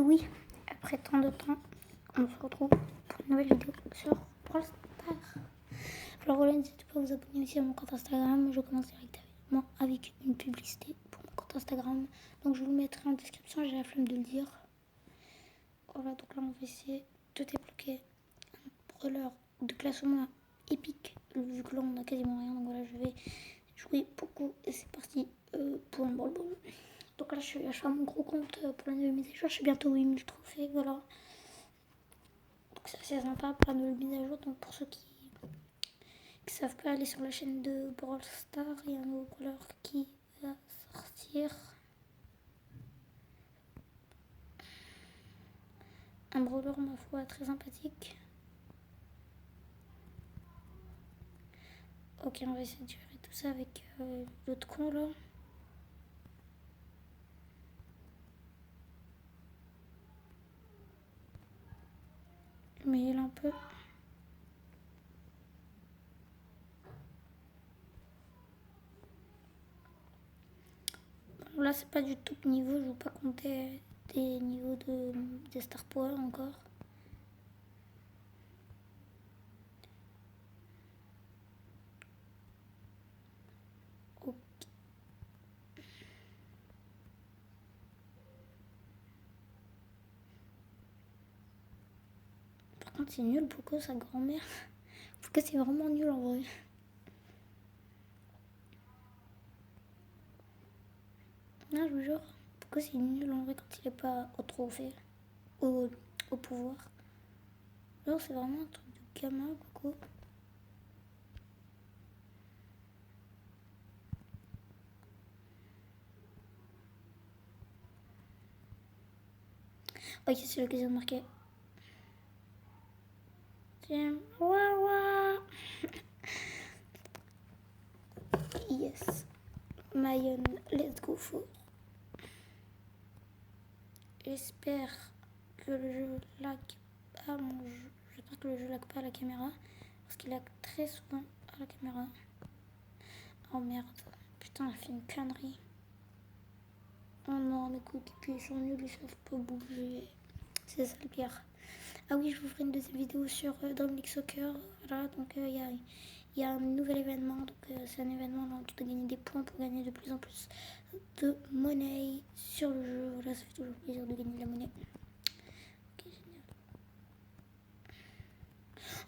oui, après tant de temps, on se retrouve pour une nouvelle vidéo sur Brawl Stars. Alors voilà, n'hésitez pas à vous abonner aussi à mon compte Instagram. Je commence directement avec une publicité pour mon compte Instagram. Donc je vous le mettrai en description, j'ai la flemme de le dire. Voilà, donc là on va essayer de débloquer un brawler de classe au moins épique. Vu que là on a quasiment rien, donc voilà, je vais jouer beaucoup et c'est parti pour un Brawl Ball. Donc là, je suis à mon gros compte pour la nouvelle mise à jour. Je suis bientôt 8000 trophées, voilà. Donc c'est assez sympa pour la nouvelle mise à jour. Donc pour ceux qui savent pas, aller sur la chaîne de Brawl Stars. Il y a un nouveau brawler qui va sortir. Un brawler, ma foi, très sympathique. Ok, on va essayer de gérer tout ça avec l'autre con là. Mais il est un peu. Bon, là, c'est pas du top niveau. Je ne veux pas compter des niveaux des Star Power encore. Ok. Par contre, c'est nul. Pourquoi sa grand-mère? Pourquoi c'est vraiment nul en vrai? Non, je vous jure. Pourquoi c'est nul en vrai quand il est pas au trophée, au pouvoir? Alors c'est vraiment un truc de gamin, coucou. Ok, c'est l'occasion de marquer. Tiens, waouh. Yes. Mayonne, let's go for. J'espère que le jeu lag pas mon jeu. J'espère que le jeu lag pas à la caméra. Parce qu'il lag très souvent à la caméra. Oh merde. Putain, elle fait une connerie. Oh non, mes coéquipiers sont nuls, ils savent pas bouger. C'est ça le pire. Ah oui, je vous ferai une deuxième vidéo sur Dream League Soccer. Voilà, donc il y a un nouvel événement. Donc c'est un événement où tu dois gagner des points pour gagner de plus en plus de monnaie sur le jeu. Voilà, ça fait toujours plaisir de gagner de la monnaie. Ok, génial.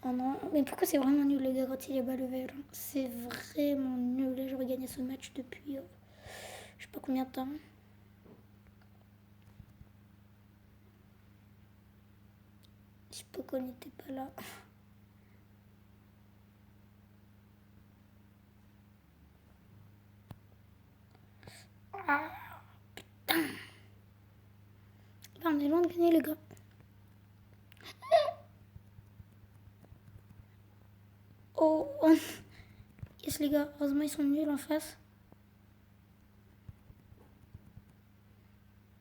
Oh non, mais pourquoi c'est vraiment nul les gars quand il est bas level? C'est vraiment nul. Là, j'aurais gagné ce match depuis je sais pas combien de temps. Je sais pas qu'on n'était pas là. Ah, putain. Là, on est loin de gagner les gars. Oh, yes les gars, heureusement ils sont nuls en face.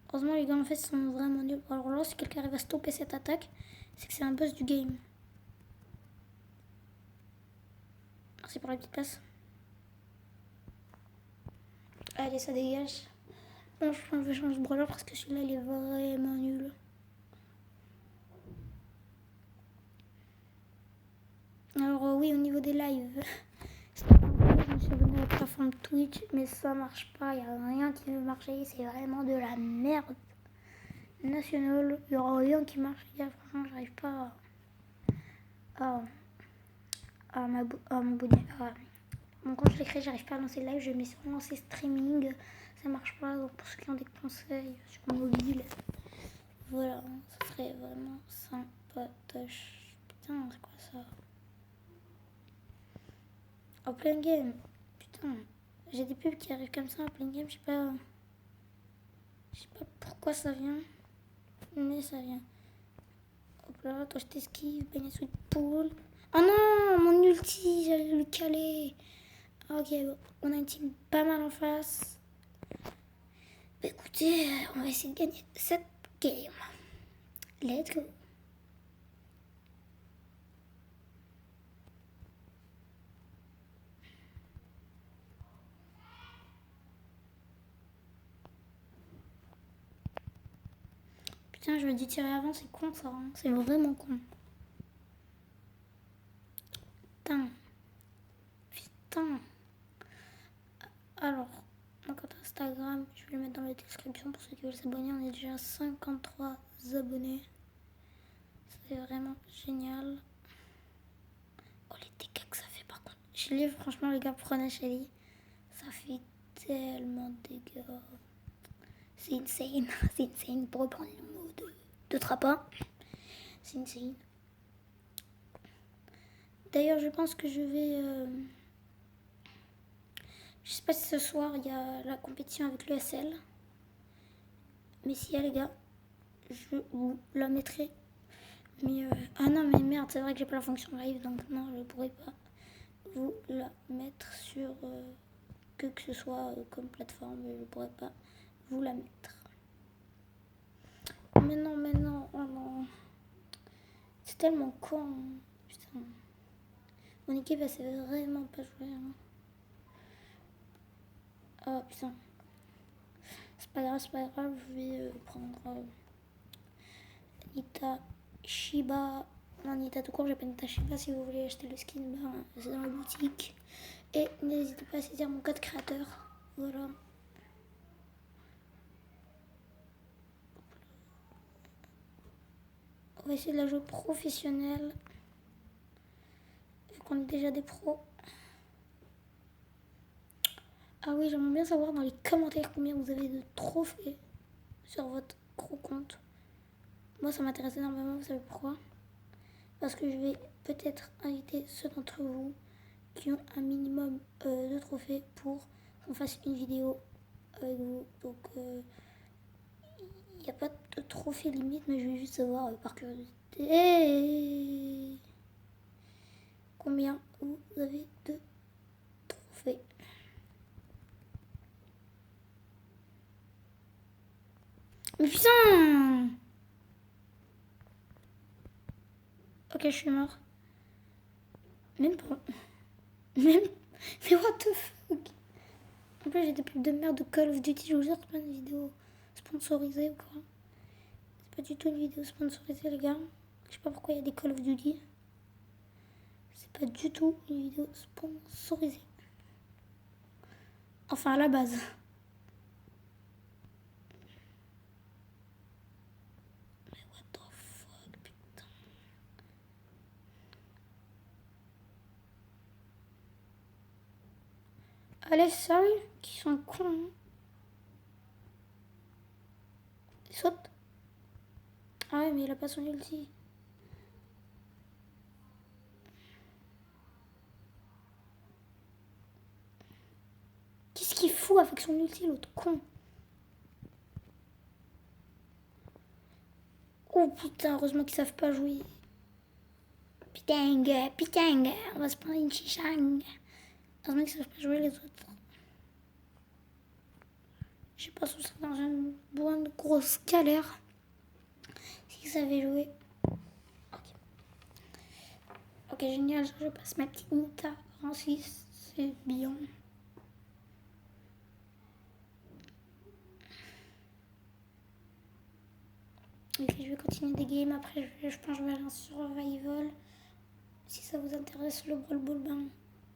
Heureusement les gars en fait ils sont vraiment nuls. Alors là, si quelqu'un arrive à stopper cette attaque, c'est que c'est un boss du game. Merci pour la petite passe. Allez, ça dégage. Bon, je vais changer de brawler parce que celui-là il est vraiment nul. Alors oui, au niveau des lives, je me suis abonné à la plateforme Twitch, mais ça marche pas, il n'y a rien qui veut marcher, c'est vraiment de la merde nationale. Il n'y aura rien qui marche, les gars, franchement, j'arrive pas à m'abonner. Bon, quand je l'ai créé, j'arrive pas à lancer le live, je mets sur lancer streaming, ça marche pas, donc pour ceux qui ont des conseils sur mon mobile, voilà, ça serait vraiment sympatoche. Putain, c'est quoi ça? En plein game, putain, j'ai des pubs qui arrivent comme ça en plein game, je sais pas pourquoi ça vient, mais ça vient. Hop là, toi je t'esquive, baigner sous pool. Oh non, mon ulti, j'allais le caler. Ok, bon, on a une team pas mal en face. Bah écoutez, on va essayer de gagner cette game. Let's go. Putain, je me dis tirer avant, c'est con ça. Hein. C'est vraiment con. Putain. Putain. Alors, mon compte Instagram, je vais le mettre dans la description pour ceux qui veulent s'abonner. On est déjà 53 abonnés. C'est vraiment génial. Oh, les dégâts que ça fait par contre. Shelly, franchement, les gars, prenez Shelly. Ça fait tellement de dégâts. C'est insane. C'est insane pour reprendre le mot de Trappa. C'est insane. D'ailleurs, je pense que je vais... Je sais pas si ce soir, il y a la compétition avec l'ESL. Mais s'il y a, les gars, je vous la mettrai. Mais ah non, mais merde, c'est vrai que j'ai pas la fonction live, donc non, je pourrais pas vous la mettre sur que ce soit comme plateforme, je pourrais pas vous la mettre. Mais non, oh non. C'est tellement con, putain. Mon équipe, elle sait vraiment pas jouer. Hein. Oh putain. C'est pas grave, je vais prendre Nita Shiba. Non, Nita tout court, j'ai pas Nita Shiba. Si vous voulez acheter le skin, ben, c'est dans la boutique. Et n'hésitez pas à saisir mon code créateur. Voilà. On va essayer de la jouer professionnelle. Vu qu'on est déjà des pros. Ah oui, j'aimerais bien savoir dans les commentaires combien vous avez de trophées sur votre gros compte. Moi, ça m'intéresse énormément, vous savez pourquoi? Parce que je vais peut-être inviter ceux d'entre vous qui ont un minimum de trophées pour qu'on fasse une vidéo avec vous. Donc, il n'y a pas de trophée limite, mais je vais juste savoir par curiosité combien vous avez de trophées. Mais putain! Ok, je suis mort. Même pas. Même. Mais what the fuck? En plus, j'ai des pubs de merde de Call of Duty. Je vous jure, c'est pas une vidéo sponsorisée ou quoi. C'est pas du tout une vidéo sponsorisée, les gars. Je sais pas pourquoi il y a des Call of Duty. C'est pas du tout une vidéo sponsorisée. Enfin, à la base. Mais what the fuck, putain. Allez, sérieux? Qui sont cons, hein? Il saute. Ah ouais, mais il a pas son ulti. Qu'est-ce qu'il fout avec son ulti, l'autre con? Oh putain, heureusement qu'ils savent pas jouer. Putain, on va se prendre une chichang. Heureusement qu'ils savent pas jouer les autres. Je sais pas si c'est dans une bonne grosse galère. S'ils savaient jouer. Ok, génial, je passe ma petite Nita en 6, c'est bien. Ok, je vais continuer des games, après je pense que je vais aller en survival. Si ça vous intéresse le Brawl Ball, ben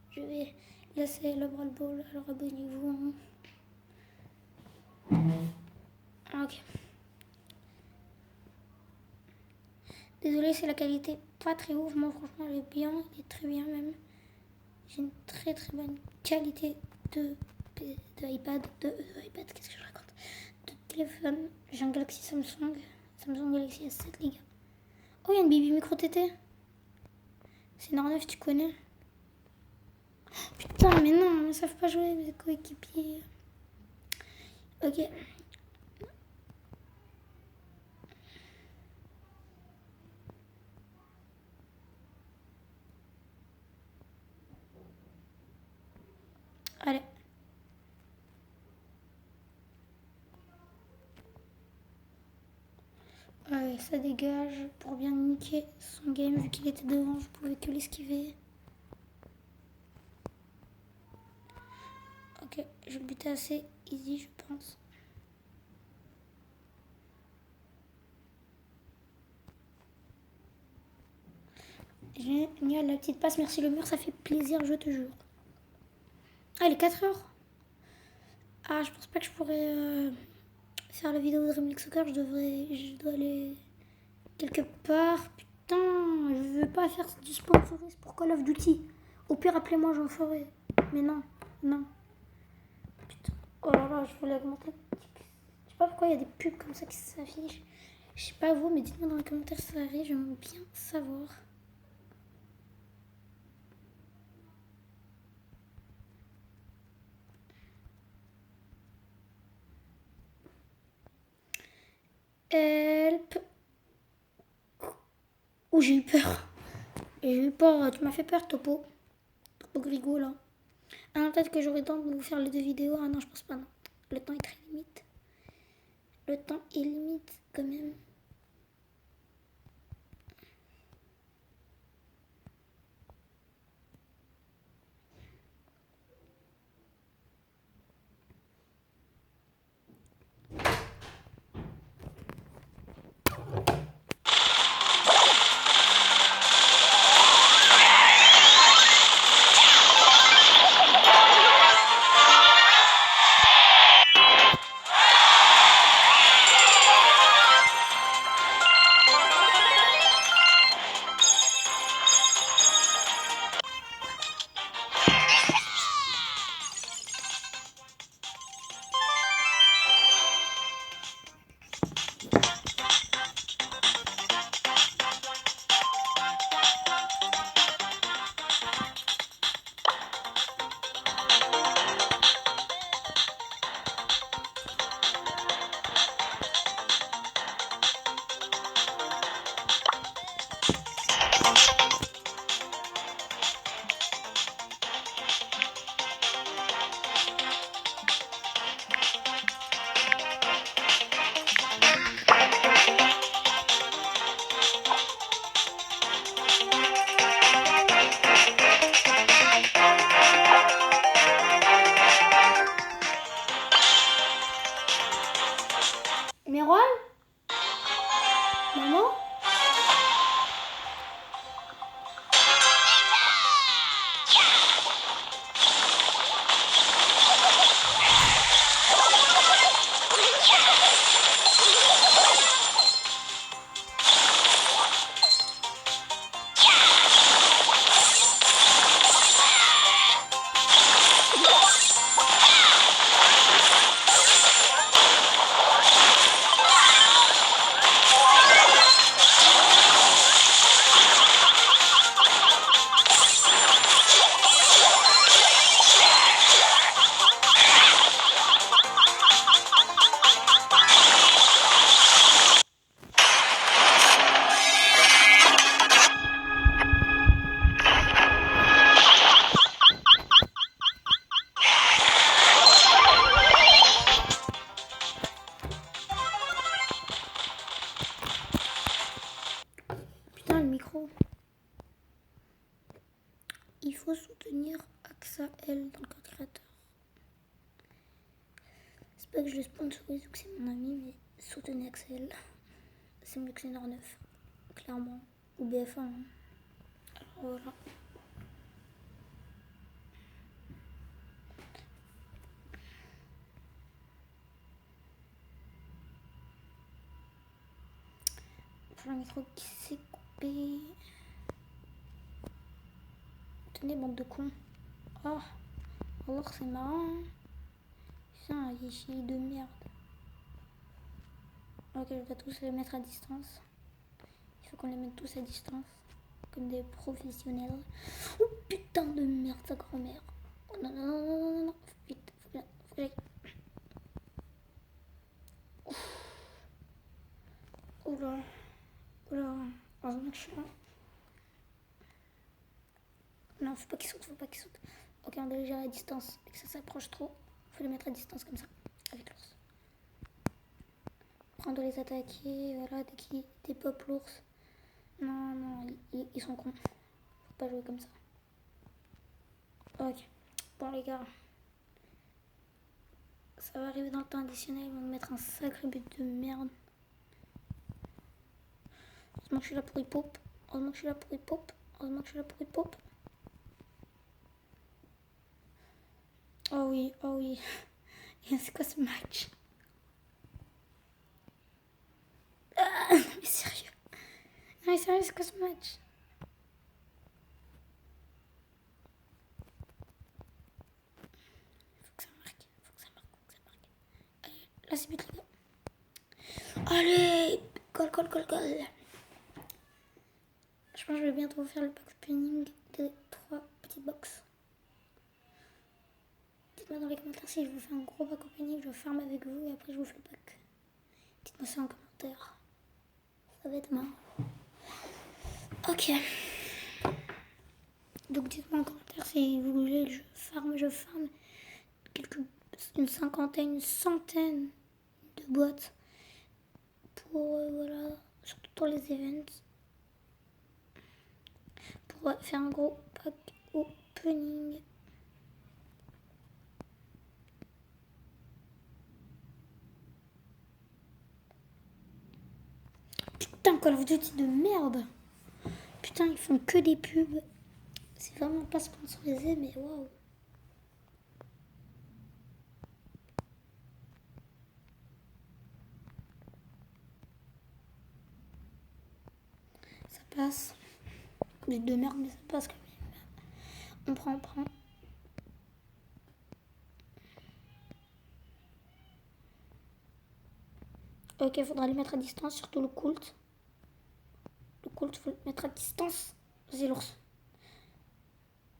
je vais laisser le Brawl Ball, alors abonnez-vous. Ok. Désolée, c'est la qualité pas très ouf, moi franchement elle est bien, elle est très bien même. J'ai une très très bonne qualité de iPad, qu'est-ce que je raconte? De téléphone, j'ai un Galaxy Samsung Galaxy S7 les gars. Oh, il y a une Bibi Micro TT. C'est Norneuf, tu connais? Putain, mais non, ils savent pas jouer mes coéquipiers. Ok. Allez. Ouais, ça dégage pour bien niquer son game. Vu qu'il était devant, je pouvais que l'esquiver. Ok, je le butais assez easy, je pense. Génial, la petite passe. Merci le mur, ça fait plaisir, je te jure. Ah, il est 4h. Ah, je pense pas que je pourrais faire la vidéo de Dream League Soccer. Je dois aller quelque part. Putain, je veux pas faire du sponsorisme pour Call of Duty. Au pire, appelez-moi, j'en ferai. Mais non, non. Putain. Oh là là, je voulais augmenter. Je sais pas pourquoi il y a des pubs comme ça qui s'affichent. Je sais pas vous, mais dites-moi dans les commentaires si ça arrive, j'aimerais bien savoir. Help. Oh, j'ai eu peur. J'ai eu peur, tu m'as fait peur, Topo. Topo Grigo, là. Ah non, peut-être que j'aurais le temps de vous faire les 2 vidéos. Ah non, je pense pas, non. Le temps est très limite. Le temps est limite, quand même. Meron? Maman? Putain, le micro. Il faut soutenir Axael dans le code créateur. C'est pas que je le sponsorise ou que c'est mon ami, mais soutenez Axel. C'est mieux que Nord 9, clairement. Ou BF1. Hein. Alors voilà. Pour le micro qui s'est coupé. Tenez, bande de cons. Oh, alors c'est marrant. Putain, les chiens de merde. Ok, je vais tous les mettre à distance. Il faut qu'on les mette tous à distance. Comme des professionnels. Oh putain de merde, sa grand-mère. Oh non, non, non, non, non, non. Vite, faut que j'aille. Oula. Oula. Heureusement que je suis là. Non, faut pas qu'il saute, faut pas qu'il saute. Ok, on doit les gérer à distance. Et que ça s'approche trop, faut les mettre à distance comme ça. Avec l'ours. Après, on doit les attaquer. Voilà, dès qu'ils dépopent l'ours. Non, non, ils sont cons. Faut pas jouer comme ça. Ok. Bon, les gars. Ça va arriver dans le temps additionnel. Ils vont nous mettre un sacré but de merde. Heureusement que je suis là pour hip-hop. Heureusement que je suis là pour hip-hop. Heureusement que je suis là pour une pop. Oh oui, oh oui. C'est quoi ce match? Ah, non mais sérieux. Non mais sérieux, c'est quoi ce match? Faut que ça marque, faut que ça marque, faut que ça marque. Allez, là c'est but les gars. Allez, goal. Je pense que je vais bientôt faire le pack opening de 3 petites box. Dites-moi dans les commentaires si je vous fais un gros pack opening, je farm avec vous et après je vous fais le pack. Dites-moi ça en commentaire. Ça va être marrant. Ok. Donc dites-moi en commentaire si vous voulez, je farm une cinquantaine, une centaine de boîtes pour voilà, surtout pour les events, pour faire un gros pack opening. Putain, Call of Duty de merde. Putain, ils font que des pubs. C'est vraiment pas sponsorisé, mais waouh. Ça passe. Mais de merde, mais ça passe quand même. On prend. Ok, faudra les mettre à distance, surtout le Colt. Le Colt, faut le mettre à distance. Vas-y, l'ours.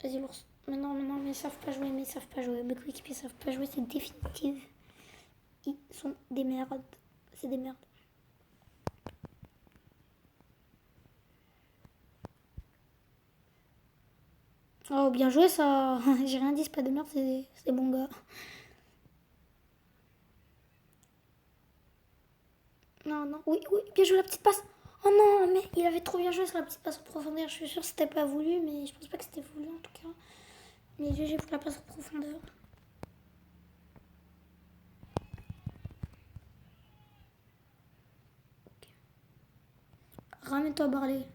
Vas-y, l'ours. Mais non, mais ils savent pas jouer, Mes coéquipiers savent pas jouer, c'est définitif. Ils sont des merdes. C'est des merdes. Oh, bien joué ça. J'ai rien dit, c'est pas de merde, c'est bon gars. Non. Oui, bien joué la petite passe. Oh non, mais il avait trop bien joué sur la petite passe en profondeur. Je suis sûre que c'était pas voulu, mais je pense pas que c'était voulu en tout cas. Mais GG pour la passe en profondeur. Okay. Ramène-toi Barley.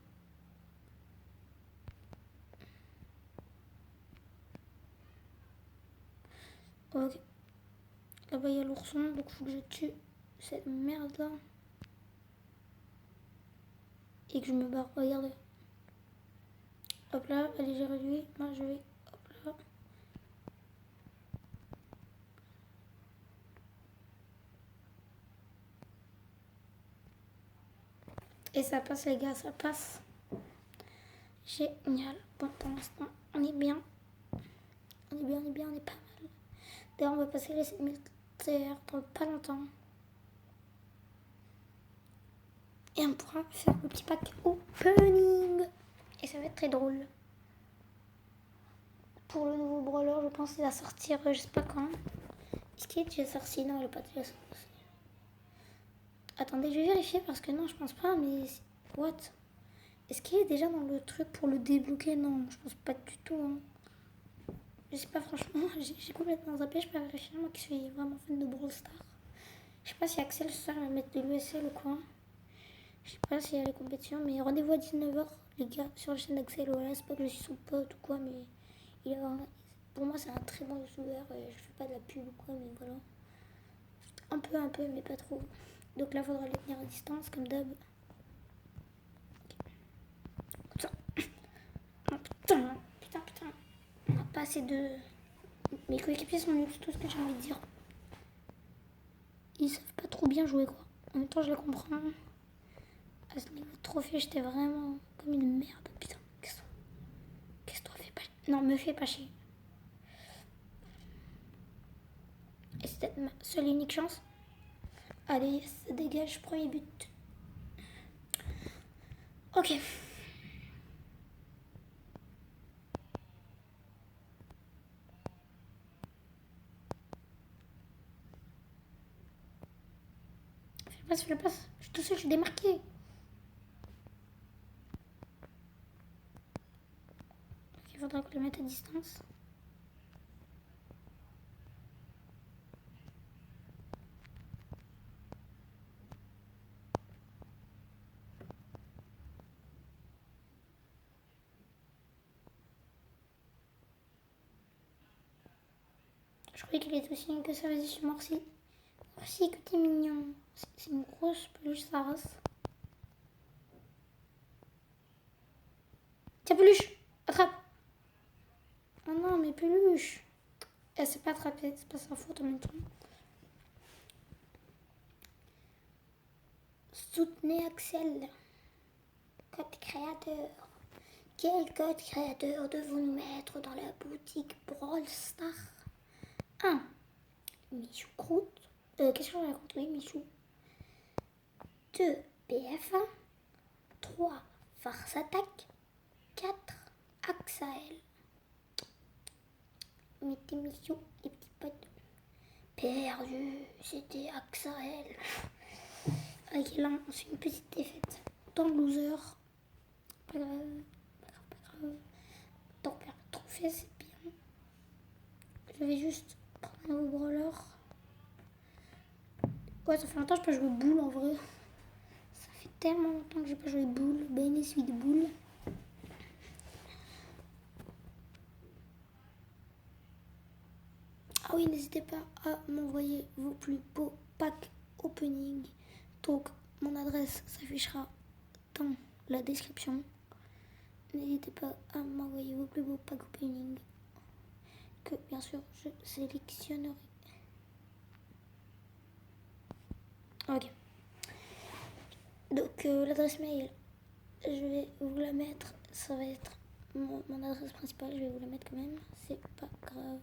Ok. Là-bas il y a l'ourson, donc faut que je tue cette merde là. Et que je me barre. Regardez. Hop là, allez, j'ai réduit. Moi je vais. Hop là. Et ça passe les gars, ça passe. Génial. Bon, pour l'instant, on est bien. On est pas mal. D'ailleurs, on va passer les 7000 TR dans pas longtemps. Et on pourra faire le petit pack opening. Et ça va être très drôle. Pour le nouveau brawler, je pense qu'il va sortir, je sais pas quand. Est-ce qu'il est déjà sorti? Non, il n'est pas déjà sorti. Attendez, je vais vérifier parce que non, je pense pas, mais... What? Est-ce qu'il est déjà dans le truc pour le débloquer? Non, je pense pas du tout. Hein. Je sais pas, franchement, j'ai complètement zappé, je peux vérifier, moi qui suis vraiment fan de Brawl Stars. Je sais pas si Axel ce soir va mettre de l'USL ou quoi. Je sais pas s'il y a les compétitions, mais rendez-vous à 19h, les gars, sur la chaîne d'Axel. Voilà, c'est pas que je suis son pote ou quoi, mais pour moi, c'est un très bon youtubeur. Je fais pas de la pub ou quoi, mais voilà. Un peu, mais pas trop. Donc là, faudra les tenir à distance, comme d'hab. Putain. On a pas assez de... Mes coéquipiers sont nuls, c'est tout ce que j'ai envie de dire. Ils savent pas trop bien jouer, quoi. En même temps, je les comprends. À ce niveau de trophée, j'étais vraiment comme une merde. Putain, qu'est-ce que toi fais pas... Non, me fais pas chier. Et c'est peut-être ma seule et unique chance. Allez, ça dégage, premier but. Ok. Fais le passe. Je suis tout seul, je suis démarqué. Ok, il faudra que je le mette à distance. Je croyais qu'elle était aussi mignonne que ça. Vas-y, je suis merci. Merci que t'es mignon. C'est une grosse peluche, sa race. Tiens, peluche, attrape. Oh non, mais peluche. Elle s'est pas attrapée, c'est pas sa faute en même temps. Soutenez Axel. Code créateur. Quel code créateur devons-nous mettre dans la boutique Brawl Stars? 1. Michou Croûte. Qu'est-ce que je raconte? Oui, Michou. 2. BF1. 3. Farce Attaque. 4. Axael. Mettez Michou, les petits potes. Perdu, c'était Axael. Ok, là, on fait une petite défaite. Tant de loser. Pas grave, pas grave, pas grave. Tant perdre le trophée, c'est bien. Je vais juste prendre un nouveau brawler. Ouais, ça fait longtemps que je n'ai pas joué boule en vrai. Ça fait tellement longtemps que j'ai pas joué boule. Ben, celui de boule. Ah oui, n'hésitez pas à m'envoyer vos plus beaux packs opening. Donc, mon adresse s'affichera dans la description. N'hésitez pas à m'envoyer vos plus beaux packs opening que bien sûr je sélectionnerai. Ok. Donc l'adresse mail, je vais vous la mettre. Ça va être mon adresse principale. Je vais vous la mettre quand même. C'est pas grave.